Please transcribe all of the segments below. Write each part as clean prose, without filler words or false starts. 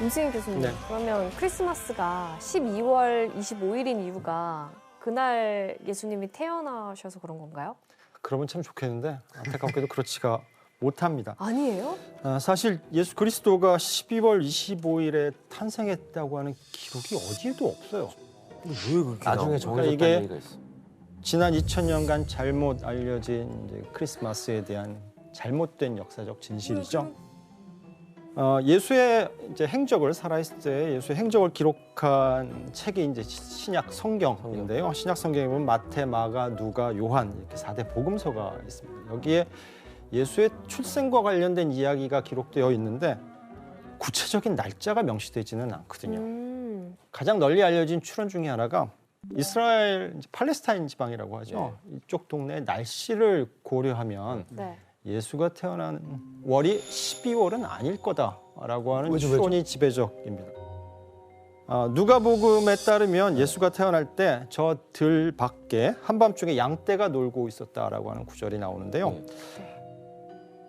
김승희 교수님, 네. 그러면 크리스마스가 12월 25일인 이유가 그날 예수님이 태어나셔서 그런 건가요? 그러면 참 좋겠는데 안타깝게도 그렇지가 못합니다. 아니에요? 사실 예수 그리스도가 12월 25일에 탄생했다고 하는 기록이 어디에도 없어요. 왜 그렇게 나중에 그러니까 정해졌다는 이게 얘기가 있어. 지난 2000년간 잘못 알려진 이제 크리스마스에 대한 잘못된 역사적 진실이죠. 예수의 이제 행적을 살아있을 때 예수의 행적을 기록한 책이 이제 신약 성경인데요. 신약 성경에 보면 마태, 마가, 누가, 요한 이렇게 4대 복음서가 있습니다. 여기에 예수의 출생과 관련된 이야기가 기록되어 있는데 구체적인 날짜가 명시되지는 않거든요. 가장 널리 알려진 추론 중에 하나가 이스라엘, 팔레스타인 지방이라고 하죠. 이쪽 동네 날씨를 고려하면 네. 예수가 태어난 월이 12월은 아닐 거다라고 하는 추론이 지배적입니다. 누가복음에 따르면 예수가 태어날 때 저 들 밖에 한밤중에 양떼가 놀고 있었다라고 하는 구절이 나오는데요.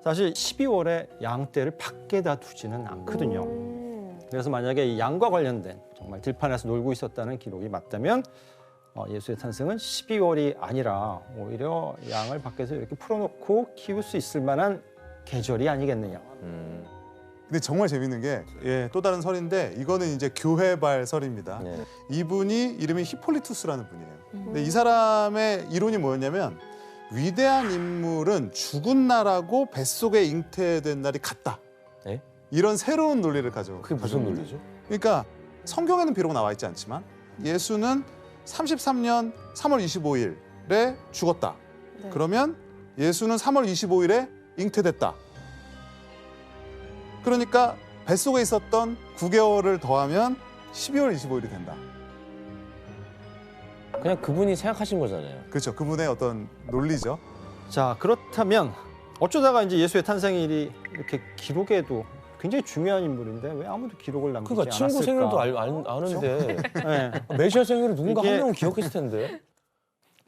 사실 12월에 양떼를 밖에다 두지는 않거든요. 그래서 만약에 이 양과 관련된 정말 들판에서 놀고 있었다는 기록이 맞다면 예수의 탄생은 12월이 아니라 오히려 양을 밖에서 이렇게 풀어놓고 키울 수 있을 만한 계절이 아니겠느냐. 근데 정말 재밌는 게 또 다른 설인데 이거는 이제 교회발 설입니다. 네. 이분이 이름이 히폴리투스라는 분이에요. 근데 이 사람의 이론이 뭐였냐면 위대한 인물은 죽은 날하고 뱃속에 잉태된 날이 같다. 에? 이런 새로운 논리를 가지고. 그게 무슨 논리죠? 그러니까 성경에는 비록 나와 있지 않지만 예수는 33년 3월 25일에 죽었다. 네. 그러면 예수는 3월 25일에 잉태됐다. 그러니까 뱃속에 있었던 9개월을 더하면 12월 25일이 된다. 그냥 그분이 생각하신 거잖아요. 그렇죠. 그분의 어떤 논리죠. 자, 그렇다면 어쩌다가 이제 예수의 탄생일이 이렇게 기록에도 굉장히 중요한 인물인데 왜 아무도 기록을 남기지 그러니까 않았을까? 친구 생일도 아는데 네. 메시아 생일을 누군가 이게- 한 명은 기억했을 텐데.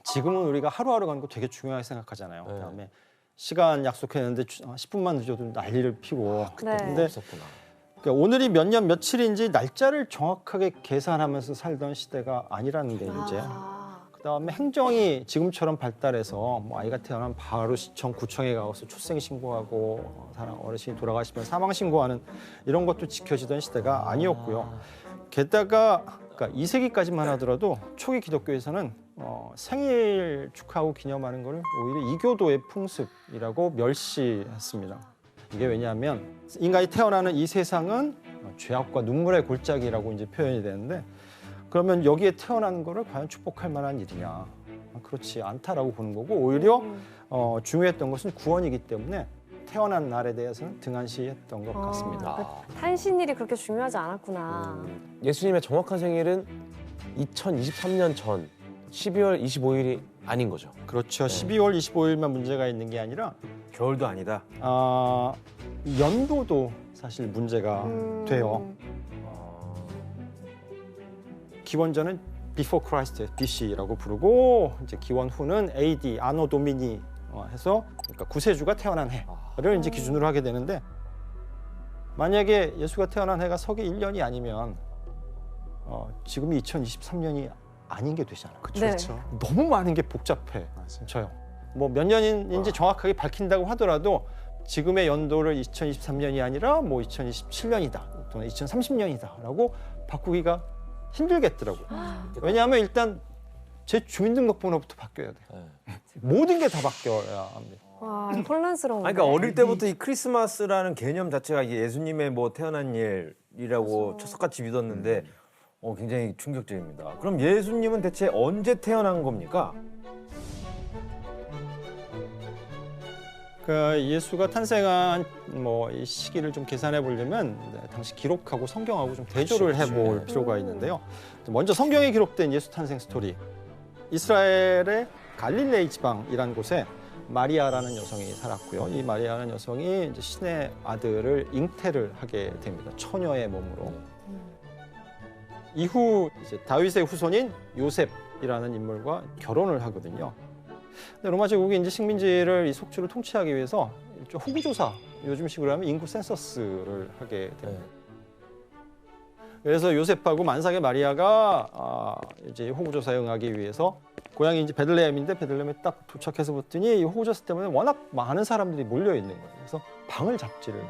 지금은 우리가 하루하루 가는 거 되게 중요하게 생각하잖아요. 네. 그다음에 시간 약속했는데 10분만 늦어도 난리를 피고. 네. 근데 없었구나. 그러니까 오늘이 몇 년 며칠인지 날짜를 정확하게 계산하면서 살던 시대가 아니라는 게 이제. 그다음에 행정이 지금처럼 발달해서 뭐 아이가 태어나면 바로 시청, 구청에 가서 출생 신고하고 어르신이 돌아가시면 사망 신고하는 이런 것도 지켜지던 시대가 아니었고요. 게다가 그러니까 2세기까지만 하더라도 초기 기독교에서는 생일 축하하고 기념하는 것을 오히려 이교도의 풍습이라고 멸시했습니다. 이게 왜냐하면 인간이 태어나는 이 세상은 죄악과 눈물의 골짜기라고 이제 표현이 되는데 그러면 여기에 태어나는 거를 과연 축복할 만한 일이냐? 그렇지 않다라고 보는 거고 오히려 중요했던 것은 구원이기 때문에 태어난 날에 대해서는 등한시했던 것 같습니다. 탄신일이 그렇게 중요하지 않았구나. 예수님의 정확한 생일은 2023년 전 12월 25일이 아닌 거죠. 그렇죠. 12월 25일만 문제가 있는 게 아니라 겨울도 아니다. 연도도 사실 문제가 돼요. 기원전은 Before Christ, BC라고 부르고 이제 기원 후는 AD, 아노 도미니 해서 그러니까 구세주가 태어난 해를 이제 기준으로 하게 되는데 만약에 예수가 태어난 해가 서기 1년이 아니면 지금이 2023년이 아닌 게 되잖아요. 네. 그렇죠. 너무 많은 게 복잡해져요. 뭐 몇 년인지 정확하게 밝힌다고 하더라도 지금의 연도를 2023년이 아니라 뭐 2027년이다 또는 2030년이다라고 바꾸기가 힘들겠더라고요. 왜냐하면 일단 제 주민등록번호부터 바뀌어야 돼요. 모든 게 다 바뀌어야 합니다. 와, 혼란스러운. 아니, 그러니까 어릴 때부터 이 크리스마스라는 개념 자체가 이게 예수님의 뭐 태어난 일이라고 척석같이 믿었는데 굉장히 충격적입니다. 그럼 예수님은 대체 언제 태어난 겁니까? 그 예수가 탄생한 뭐 이 시기를 좀 계산해 보려면 당시 기록하고 성경하고 좀 대조를 해볼 필요가 있는데요. 먼저 성경에 기록된 예수 탄생 스토리. 이스라엘의 갈릴레이 지방이라는 곳에 마리아라는 여성이 살았고요. 이 마리아라는 여성이 이제 신의 아들을 잉태를 하게 됩니다. 처녀의 몸으로. 이후 이제 다윗의 후손인 요셉이라는 인물과 결혼을 하거든요. 근데 로마 제국이 이제 식민지를 이 속주를 통치하기 위해서 좀 호구조사, 요즘식으로 하면 인구 센서스를 하게 됩니다. 그래서 요셉하고 만삭의 마리아가 이제 호구조사에 응하기 위해서 고향이 이제 베들레헴인데 베들레헴에 딱 도착해서 봤더니 이 호구조사 때문에 워낙 많은 사람들이 몰려 있는 거예요. 그래서 방을 잡지를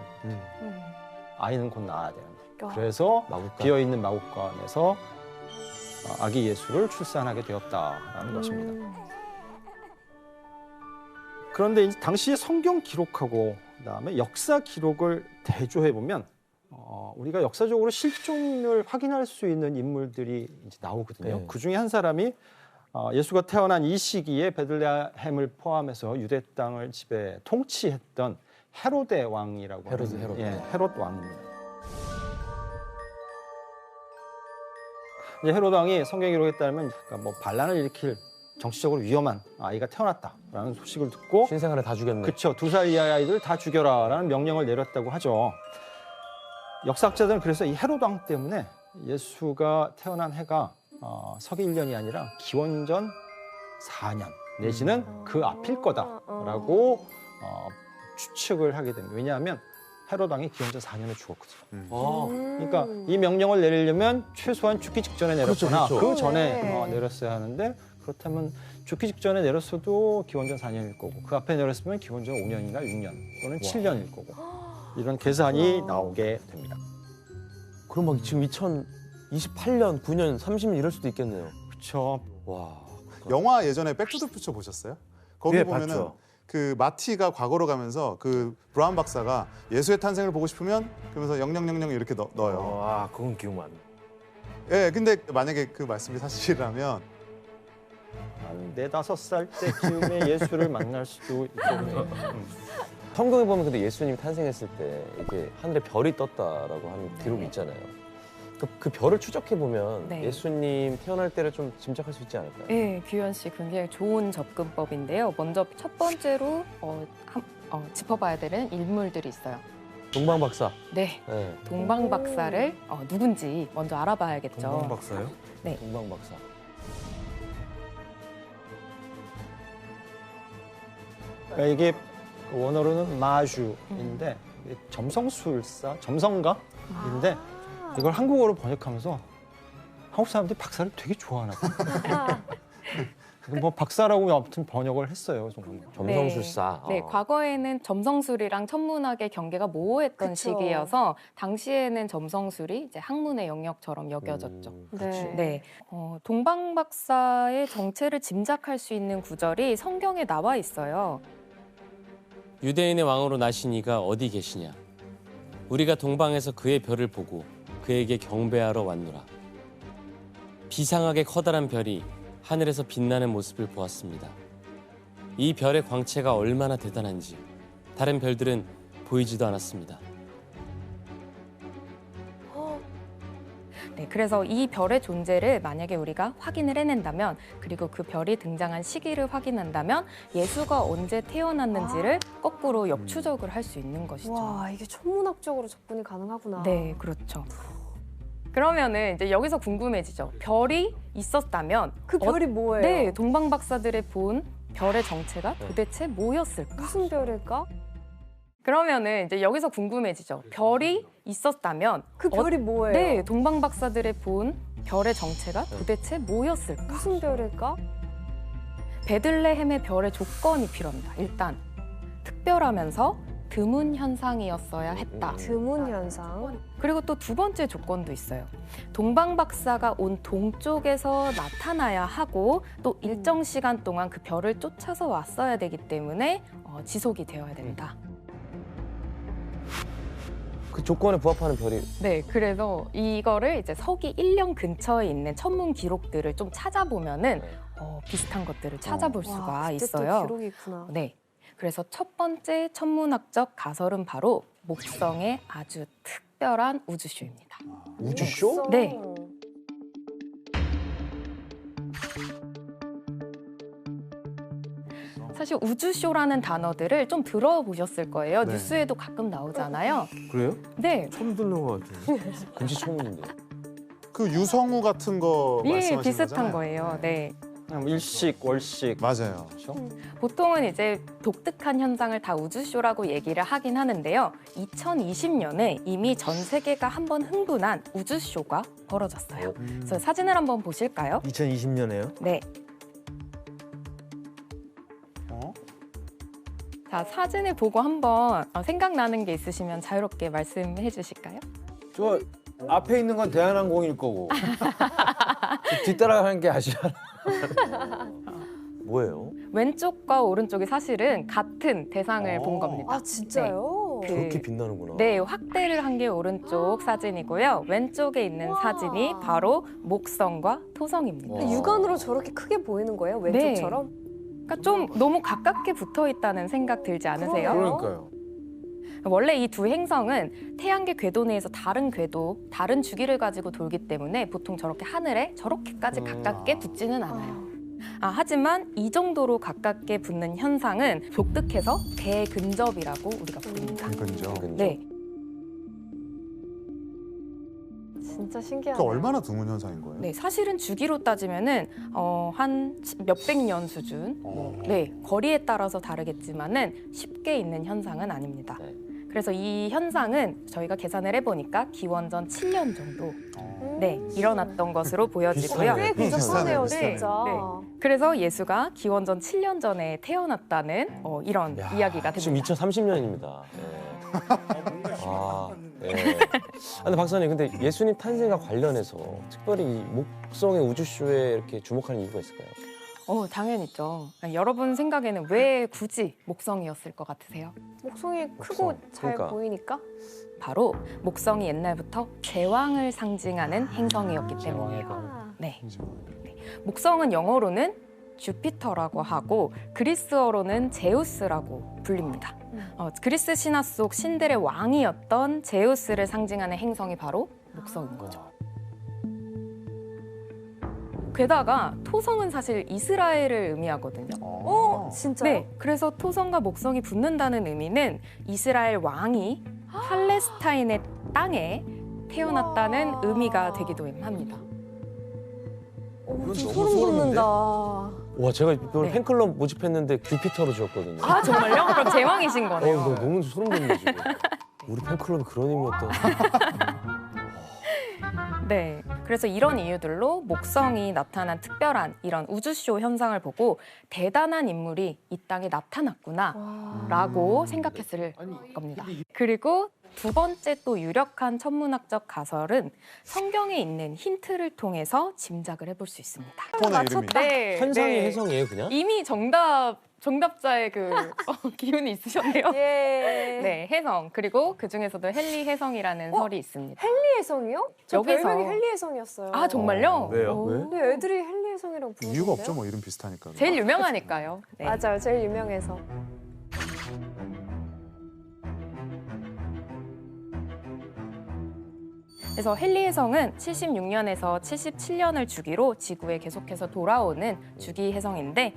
아이는 곧 낳아야 되는 거예요. 그래서 마구간. 비어 있는 마구간에서 아기 예수를 출산하게 되었다라는 것입니다. 그런데 이제 당시의 성경 기록하고 그다음에 역사 기록을 대조해 보면 우리가 역사적으로 실존을 확인할 수 있는 인물들이 이제 나오거든요. 네. 그 중에 한 사람이 예수가 태어난 이 시기에 베들레헴을 포함해서 유대 땅을 지배 통치했던 헤로데 왕이라고 하는 헤롯 왕입니다. 이제 헤롯 왕이 성경 기록에 따르면 뭐 반란을 일으킬 정치적으로 위험한 아이가 태어났다라는 소식을 듣고 신생아를 다 죽였네. 그렇죠. 2살 이하의 아이들 다 죽여라라는 명령을 내렸다고 하죠. 역사학자들은 그래서 이 헤롯 왕 때문에 예수가 태어난 해가 서기 1년이 아니라 기원전 4년 내지는 그 앞일 거다라고 추측을 하게 됩니다. 왜냐하면 헤롯 왕이 기원전 4년에 죽었거든요. 그러니까 이 명령을 내리려면 최소한 죽기 직전에 내렸거나 그렇죠. 그 전에 내렸어야 하는데 그렇다면 죽기 직전에 내렸어도 기원전 4년일 거고 그 앞에 내렸으면 기원전 5년이나 6년 또는 7년일 거고 이런 계산이 나오게 됩니다. 그럼 막 지금 2028년, 9년, 30년 이럴 수도 있겠네요. 그렇죠. 와. 영화 예전에 백투더퓨처 보셨어요? 거기 네, 보면은 봤죠. 그 마티가 과거로 가면서 그 브라운 박사가 예수의 탄생을 보고 싶으면 그러면서 0000 이렇게 넣어요. 아, 그건 기억 안 나. 예, 근데 만약에 그 말씀이 사실이라면 한 4-5살 때쯤에 예수를 만날 수도 있겠네요. 성경에 보면 근데 예수님이 탄생했을 때 이렇게 하늘에 별이 떴다라고 하는 기록이 있잖아요. 그 별을 추적해 보면 네. 예수님 태어날 때를 좀 짐작할 수 있지 않을까요? 네, 규현 씨 굉장히 좋은 접근법인데요. 먼저 첫 번째로 짚어봐야 되는 인물들이 있어요. 동방 박사. 네, 네. 동방 박사를 누군지 먼저 알아봐야겠죠. 동방 박사요? 동방 박사. 그러니까 이게 원어로는 마주인데 점성술사, 점성가인데 이걸 한국어로 번역하면서 한국 사람들이 박사를 되게 좋아하나 봐요. 뭐 박사라고 아무튼 번역을 했어요. 정말. 점성술사. 네, 과거에는 점성술이랑 천문학의 경계가 모호했던 그쵸. 시기여서 당시에는 점성술이 이제 학문의 영역처럼 여겨졌죠. 네. 네, 동방 박사의 정체를 짐작할 수 있는 구절이 성경에 나와 있어요. 유대인의 왕으로 나신 이가 어디 계시냐? 우리가 동방에서 그의 별을 보고 그에게 경배하러 왔노라. 비상하게 커다란 별이 하늘에서 빛나는 모습을 보았습니다. 이 별의 광채가 얼마나 대단한지 다른 별들은 보이지도 않았습니다. 네, 그래서 이 별의 존재를 만약에 우리가 확인을 해낸다면 그리고 그 별이 등장한 시기를 확인한다면 예수가 언제 태어났는지를 거꾸로 역추적을 할 수 있는 것이죠. 와, 이게 천문학적으로 접근이 가능하구나. 네, 그렇죠. 그러면은 이제 여기서 궁금해지죠. 별이 있었다면 그 별이 뭐예요? 네, 동방 박사들의 본 별의 정체가 도대체 뭐였을까? 무슨 별일까? 그러면은 이제 여기서 궁금해지죠. 별이 있었다면 그 별이 뭐예요? 네, 동방 박사들의 본 별의 정체가 도대체 뭐였을까? 무슨 별일까? 베들레헴의 별의 조건이 필요합니다. 일단 특별하면서 드문 현상이었어야 했다. 드문 현상. 그리고 또 두 번째 조건도 있어요. 동방 박사가 온 동쪽에서 나타나야 하고 또 일정 시간 동안 그 별을 쫓아서 왔어야 되기 때문에 지속이 되어야 된다. 그 조건에 부합하는 별이 네, 그래서 이거를 이제 서기 1년 근처에 있는 천문 기록들을 좀 찾아보면은 비슷한 것들을 찾아볼 수가 와, 그때 또 있어요. 기록이 있구나. 네, 그래서 첫 번째 천문학적 가설은 바로 목성의 아주 특별한 우주쇼입니다. 우주쇼? 네. 사실 우주쇼라는 단어들을 좀 들어보셨을 거예요. 네. 뉴스에도 가끔 나오잖아요. 그래요? 네, 처음 듣는 것 같아요. 금시초문인데. 그 유성우 같은 거 예, 말씀하시는 비슷한 거잖아요. 거예요. 네. 일식, 월식. 맞아요. 그렇죠? 보통은 이제 독특한 현상을 다 우주쇼라고 얘기를 하긴 하는데요. 2020년에 이미 전 세계가 한번 흥분한 우주쇼가 벌어졌어요. 그래서 사진을 한번 보실까요? 2020년에요? 네. 어? 자, 사진을 보고 한번 생각나는 게 있으시면 자유롭게 말씀해 주실까요? 저 앞에 있는 건 대한항공일 거고 뒤따라가는 게 아시아나. 뭐예요? 왼쪽과 오른쪽이 사실은 같은 대상을 본 겁니다. 아 진짜요? 그- 저렇게 빛나는구나. 네, 확대를 한 게 오른쪽 사진이고요. 왼쪽에 있는 우와. 사진이 바로 목성과 토성입니다. 와. 근데 육안으로 저렇게 크게 보이는 거예요? 왼쪽처럼? 그러니까 좀 너무 가깝게 붙어 있다는 생각 들지 않으세요? 그러네요. 그러니까요. 원래 이 두 행성은 태양계 궤도 내에서 다른 궤도, 다른 주기를 가지고 돌기 때문에 보통 저렇게 하늘에 저렇게까지 가깝게 붙지는 않아요. 하지만 이 정도로 가깝게 붙는 현상은 독특해서 대근접이라고 우리가 부릅니다. 근죠. 네, 진짜 신기하네요. 그 얼마나 드문 현상인 거예요? 네, 사실은 주기로 따지면은 한 몇백 년 수준. 네, 거리에 따라서 다르겠지만은 쉽게 있는 현상은 아닙니다. 네. 그래서 이 현상은 저희가 계산을 해보니까 기원전 7년 정도 네, 일어났던 것으로 보여지고요. 비슷하네. 꽤 근접하네요, 비슷하네. 진짜. 네. 그래서 예수가 기원전 7년 전에 태어났다는 이런 야, 이야기가 지금 됩니다. 2030년입니다. 네. 근데 박사님, 근데 예수님 탄생과 관련해서 특별히 이 목성의 우주쇼에 이렇게 주목하는 이유가 있을까요? 당연히 있죠. 여러분 생각에는 왜 굳이 목성이었을 것 같으세요? 목성이 크고 잘 그러니까. 보이니까? 바로 목성이 옛날부터 제왕을 상징하는 행성이었기 때문이에요. 아, 네. 그죠. 목성은 영어로는 주피터라고 하고 그리스어로는 제우스라고 불립니다. 그리스 신화 속 신들의 왕이었던 제우스를 상징하는 행성이 바로 목성인 거죠. 게다가 토성은 사실 이스라엘을 의미하거든요. 진짜요? 네, 그래서 토성과 목성이 붙는다는 의미는 이스라엘 왕이 팔레스타인의 땅에 태어났다는 와. 의미가 되기도 합니다. 오, 좀 너무 소름 소름인데? 돋는다. 와, 제가 이번 네. 팬클럽 모집했는데 규피터로 지었거든요. 아 정말요? 그럼 제왕이신 거네요. 너무 소름 돋네 지금. 우리 팬클럽이 그런 의미였던. 네, 그래서 이런 이유들로 목성이 나타난 특별한 이런 우주쇼 현상을 보고 대단한 인물이 이 땅에 나타났구나라고 생각했을 겁니다. 그리고 두 번째 또 유력한 천문학적 가설은 성경에 있는 힌트를 통해서 짐작을 해볼 수 있습니다. 폰의 이름이. 네, 현상이 네. 혜성이에요, 그냥? 이미 정답자의 그 기운이 있으셨네요. 예. 네, 혜성. 그리고 그 중에서도 헨리 혜성이라는 설이 있습니다. 헨리혜성이요? 저 여기서- 별명이 헨리혜성이었어요. 아, 정말요? 왜요? 오. 왜? 근데 애들이 헨리혜성이라고 부르는데요? 이유가 없죠, 뭐 이름 비슷하니까. 제일 유명하니까요. 네. 맞아요, 제일 유명해서. 그래서 헨리 혜성은 76년에서 77년을 주기로 지구에 계속해서 돌아오는 주기 혜성인데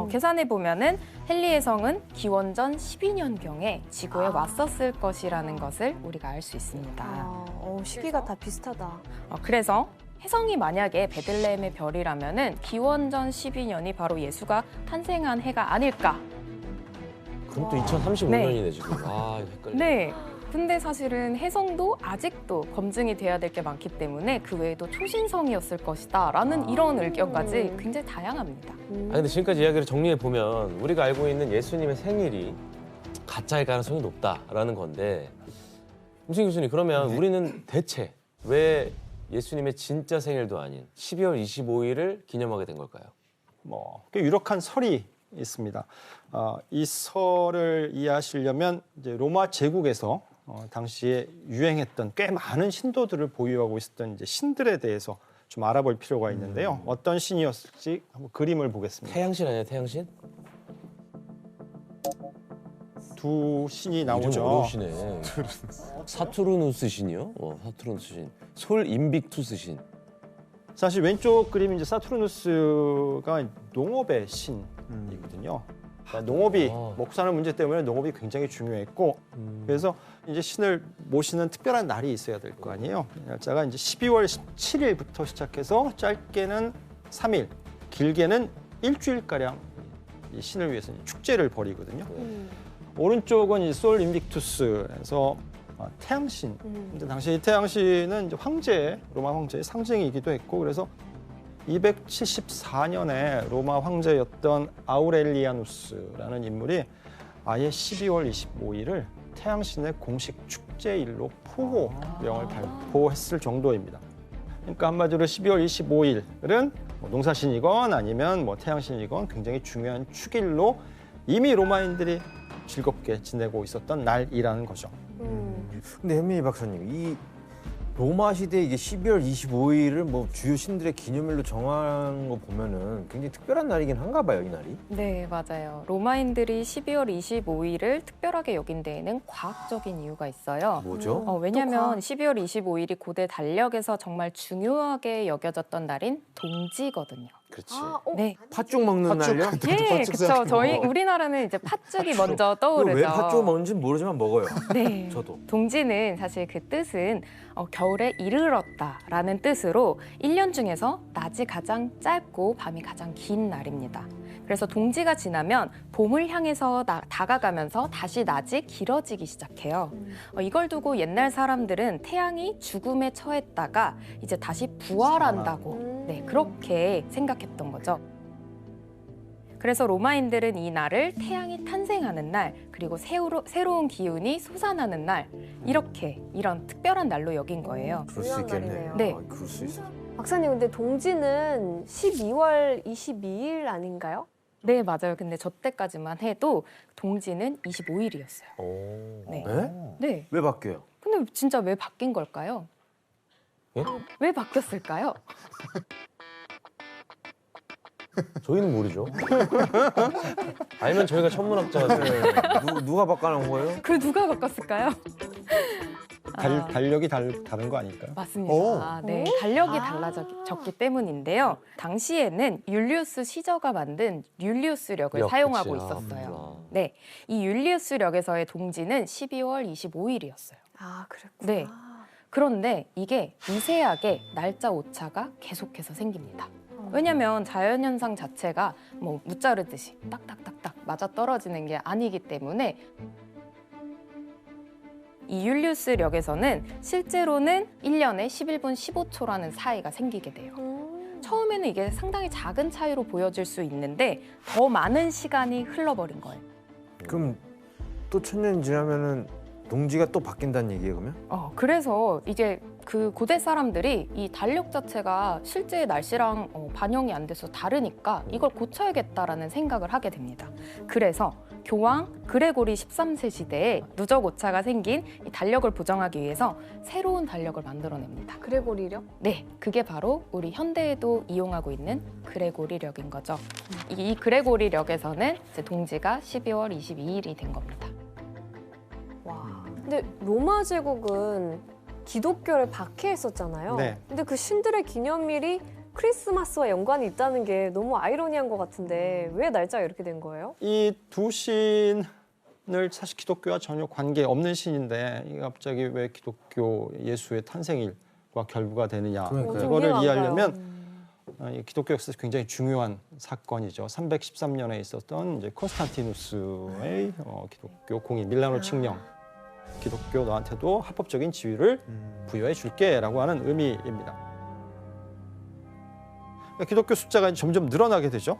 계산해 보면은 헨리 혜성은 기원전 12년경에 지구에 왔었을 것이라는 것을 우리가 알 수 있습니다. 시기가 다 비슷하다. 그래서 혜성이 만약에 베들레헴의 별이라면은 기원전 12년이 바로 예수가 탄생한 해가 아닐까. 그럼 또 2035년이네 지금. 아, 이거 헷갈려. 네. 근데 사실은 혜성도 아직도 검증이 돼야 될 게 많기 때문에 그 외에도 초신성이었을 것이다라는 이런 의견까지 굉장히 다양합니다. 근데 지금까지 이야기를 정리해 보면 우리가 알고 있는 예수님의 생일이 가짜일 가능성이 높다라는 건데, 임승 교수님, 그러면 우리는 대체 왜 예수님의 진짜 생일도 아닌 12월 25일을 기념하게 된 걸까요? 꽤 유력한 설이 있습니다. 이 설을 이해하시려면 이제 로마 제국에서 당시에 유행했던 꽤 많은 신도들을 보유하고 있었던 이제 신들에 대해서 좀 알아볼 필요가 있는데요. 어떤 신이었을지 한번 그림을 보겠습니다. 태양신 아니야, 태양신? 두 신이 이름 나오죠. 어려우시네. 사투르누스 신이요? 사투르누스 신. 솔 인빅투스 신. 사실 왼쪽 그림이 이제 사투르누스가 농업의 신이거든요. 그러니까 농업이 목사는 문제 때문에 농업이 굉장히 중요했고 그래서 이제 신을 모시는 특별한 날이 있어야 될 거 아니에요. 날짜가 이제 12월 17일부터 시작해서 짧게는 3일, 길게는 일주일가량 이 신을 위해서 축제를 벌이거든요. 오른쪽은 이 솔 인빅투스에서 태양신. 근데 당시 이 태양신은 이제 황제, 로마 황제의 상징이기도 했고, 그래서 274년에 로마 황제였던 아우렐리아누스라는 인물이 아예 12월 25일을 태양신의 공식 축제일로 포고령을 발표했을 정도입니다. 그러니까 한마디로 12월 25일은 뭐 농사신이건 아니면 뭐 태양신이건 굉장히 중요한 축일로 이미 로마인들이 즐겁게 지내고 있었던 날이라는 거죠. 근데 현민희 박사님, 이 로마 시대 이게 12월 25일을 뭐 주요 신들의 기념일로 정한 거 보면은 굉장히 특별한 날이긴 한가 봐요, 이 날이. 네, 맞아요. 로마인들이 12월 25일을 특별하게 여긴 데에는 과학적인 이유가 있어요. 뭐죠? 왜냐하면 12월 25일이 고대 달력에서 정말 중요하게 여겨졌던 날인 동지거든요. 그렇지. 네. 팥죽 먹는 날요? 예, 그렇죠. 저희 우리나라는 이제 팥죽이 먼저 떠오르죠. 왜 팥죽 먹는지 모르지만 먹어요. 네. 저도. 동지는 사실 그 뜻은 겨울에 이르렀다라는 뜻으로 1년 중에서 낮이 가장 짧고 밤이 가장 긴 날입니다. 그래서 동지가 지나면 봄을 향해서 다가가면서 다시 낮이 길어지기 시작해요. 이걸 두고 옛날 사람들은 태양이 죽음에 처했다가 이제 다시 부활한다고 네, 그렇게 생각했던 거죠. 그래서 로마인들은 이 날을 태양이 탄생하는 날, 그리고 새로운 기운이 솟아나는 날, 이런 특별한 날로 여긴 거예요. 그럴 수 중요한 있겠네. 날이네요. 네. 아, 그럴 수 있어. 박사님, 근데 동지는 12월 22일 아닌가요? 네, 맞아요. 근데 저 때까지만 해도 동지는 25일이었어요. 오. 네. 네? 네. 왜 바뀌어요? 근데 진짜 왜 바뀐 걸까요? 예? 왜 바뀌었을까요? 저희는 모르죠. 알면 저희가 천문학자가 누가 바꿔놓은 거예요? 그 누가 바꿨을까요? 달력이 다른 거 아닐까요? 맞습니다. 오. 네, 달력이 달라졌기 때문인데요. 당시에는 율리우스 시저가 만든 율리우스력을 력, 사용하고 그치. 있었어요. 네, 이 율리우스력에서의 동지는 12월 25일이었어요. 아, 그랬구나. 네. 그런데 이게 미세하게 날짜 오차가 계속해서 생깁니다. 왜냐하면 자연현상 자체가 뭐 무자르듯이 딱딱딱딱 맞아떨어지는 게 아니기 때문에 이 율리우스력에서는 실제로는 1년에 11분 15초라는 사이가 생기게 돼요. 처음에는 이게 상당히 작은 차이로 보여질 수 있는데 더 많은 시간이 흘러버린 거예요. 그럼 또 1000년 지나면은 동지가 또 바뀐다는 얘기예요, 그러면? 그래서 이제 그 고대 사람들이 이 달력 자체가 실제 날씨랑 반영이 안 돼서 다르니까 이걸 고쳐야겠다라는 생각을 하게 됩니다. 그래서 교황 그레고리 13세 시대에 누적 오차가 생긴 이 달력을 보정하기 위해서 새로운 달력을 만들어냅니다. 그레고리력? 네, 그게 바로 우리 현대에도 이용하고 있는 그레고리력인 거죠. 이 그레고리력에서는 이제 동지가 12월 22일이 된 겁니다. 와. 근데 로마 제국은 기독교를 박해했었잖아요. 네. 근데 그 신들의 기념일이 크리스마스와 연관이 있다는 게 너무 아이러니한 것 같은데 왜 날짜가 이렇게 된 거예요? 이 두 신을 사실 기독교와 전혀 관계 없는 신인데 이게 갑자기 왜 기독교 예수의 탄생일과 결부가 되느냐. 그러니까요. 이거를 좀 이해하려면 이 기독교 역사에서 굉장히 중요한 사건이죠. 313년에 있었던 이제 콘스탄티누스의 기독교 공인 밀라노 칙령. 기독교 너한테도 합법적인 지위를 부여해 줄게라고 하는 의미입니다. 그러니까 기독교 숫자가 점점 늘어나게 되죠.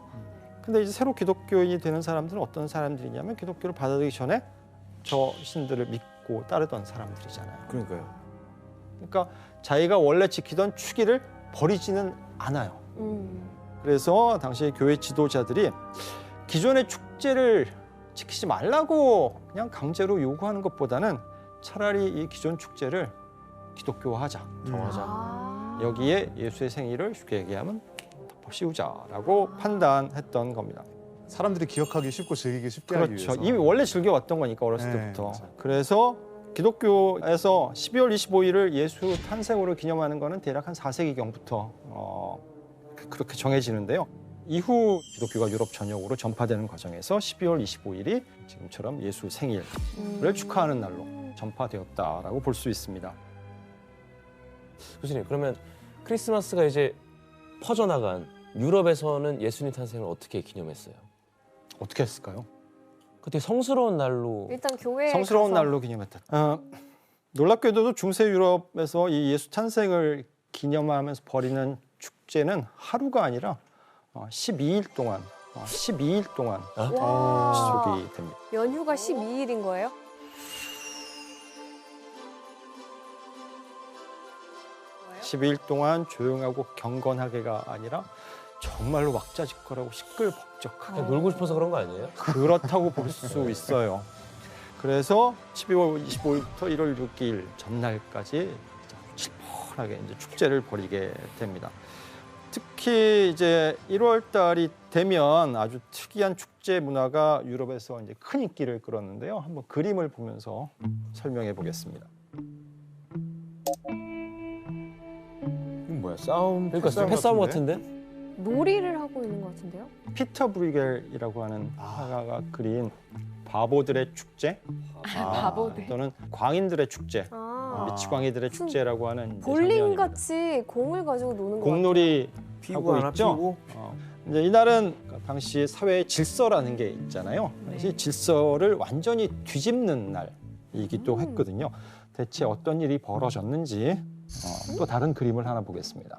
근데 이제 새로 기독교인이 되는 사람들은 어떤 사람들이냐면 기독교를 받아들이기 전에 저 신들을 믿고 따르던 사람들이잖아요. 그러니까요. 그러니까 자기가 원래 지키던 축일을 버리지는 않아요. 그래서 당시 교회 지도자들이 기존의 축제를 지키지 말라고 그냥 강제로 요구하는 것보다는 차라리 이 기존 축제를 기독교화하자, 정하자. 여기에 예수의 생일을 쉽게 얘기하면 덮어 씌우자라고 판단했던 겁니다. 사람들이 기억하기 쉽고 즐기기 쉽게 하기 그렇죠. 위해서. 이미 원래 즐겨왔던 거니까 어렸을 네, 때부터. 맞아요. 그래서 기독교에서 12월 25일을 예수 탄생으로 기념하는 거는 대략 한 4세기경부터 그렇게 정해지는데요. 이후 기독교가 유럽 전역으로 전파되는 과정에서 12월 25일이 지금처럼 예수 생일을 축하하는 날로 전파되었다라고 볼 수 있습니다. 교수님, 그러면 크리스마스가 이제 퍼져나간 유럽에서는 예수님 탄생을 어떻게 기념했어요? 어떻게 했을까요? 그때 성스러운 날로 일단 교회에 성스러운 가서 날로 기념했다. 놀랍게도 중세 유럽에서 이 예수 탄생을 기념하면서 벌이는 축제는 하루가 아니라 12일 동안 와, 지속이 됩니다. 연휴가 12일인 거예요? (12일) 동안 조용하고 경건하게가 아니라 정말로 왁자지껄하고 시끌벅적하게 그냥 놀고 싶어서 그런 거 아니에요? 그렇다고 볼 수 있어요. 그래서 12월 25일부터 1월 6일 전날까지 칠벌하게 이제 축제를 벌이게 됩니다. 특히 이제 1월 달이 되면 아주 특이한 축제 문화가 유럽에서 이제 큰 인기를 끌었는데요. 한번 그림을 보면서 설명해 보겠습니다. 이건 뭐야? 싸움? 그러니까 패싸움 같은데? 놀이를 하고 있는 것 같은데요? 피터 브리겔이라고 하는 화가가 그린 바보들의 축제 바보들. 또는 광인들의 축제, 미치광이들의 무슨 축제라고 하는 이제 볼링 장면입니다. 같이 공을 가지고 노는 거 공놀이 피구 하고 하나 있죠. 피고. 이제 이날은 당시 사회의 질서라는 게 있잖아요. 이 질서를 완전히 뒤집는 날이기도 했거든요. 대체 어떤 일이 벌어졌는지 또 다른 그림을 하나 보겠습니다.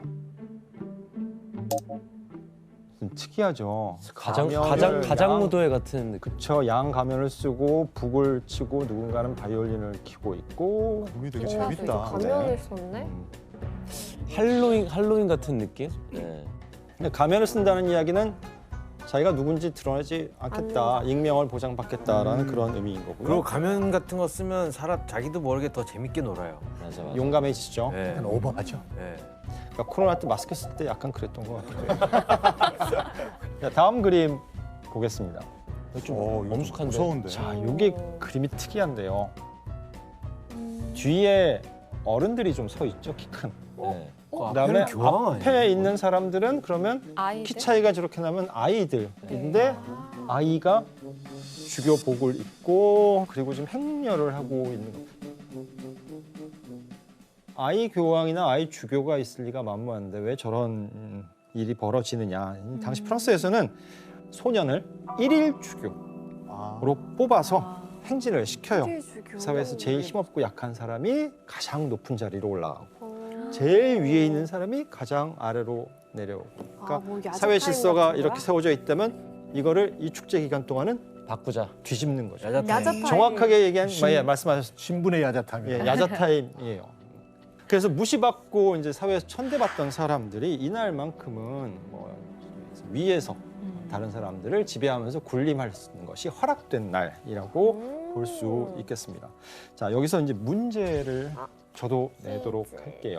좀 특이하죠. 가장 무도회 같은 느낌. 그쵸. 양 가면을 쓰고 북을 치고 누군가는 바이올린을 키고 있고. 그림이 되게 어, 재밌다. 가면을 썼네. 할로윈 같은 느낌? 네. 근데 가면을 쓴다는 이야기는 자기가 누군지 드러내지 않겠다, 익명을 보장받겠다라는 그런 의미인 거고요. 그리고 가면 같은 거 쓰면 자기도 모르게 더 재밌게 놀아요. 맞아. 용감해지죠. 네. 오버하죠. 네. 그러니까 코로나 때 마스크 쓸 때 약간 그랬던 것 같아요. 자, 다음 그림 보겠습니다. 좀 이거 엄숙한데. 무서운데. 자, 이게 그림이 특이한데요. 뒤에 어른들이 좀 서 있죠, 키 큰. 네. 그다음에 앞에는 교황 앞에 아니에요? 있는 사람들은 그러면 아이들? 키 차이가 저렇게 나면 아이들인데 아이가 주교복을 입고 그리고 지금 행렬을 하고 있는 거. 아이 교황이나 아이 주교가 있을 리가 만무한데 왜 저런 일이 벌어지느냐. 당시 프랑스에서는 소년을 1일 주교로 뽑아서 행진을 시켜요. 사회에서 제일 힘없고 약한 사람이 가장 높은 자리로 올라가고 제일 위에 있는 사람이 가장 아래로 내려오고. 그러니까 뭐 야자 사회 타임 질서가 같은 거야? 이렇게 세워져 있다면 이거를 이 축제 기간 동안은 바꾸자. 뒤집는 거죠. 야자 타임. 정확하게 얘기한 말씀하셨죠. 신분의 야자타임. 예, 야자 타임이에요. 그래서 무시받고 이제 사회에서 천대받던 사람들이 이날만큼은 뭐 위에서 다른 사람들을 지배하면서 군림할 수 있는 것이 허락된 날이라고 볼 수 있겠습니다. 자, 여기서 이제 문제를 저도 내도록 할게요.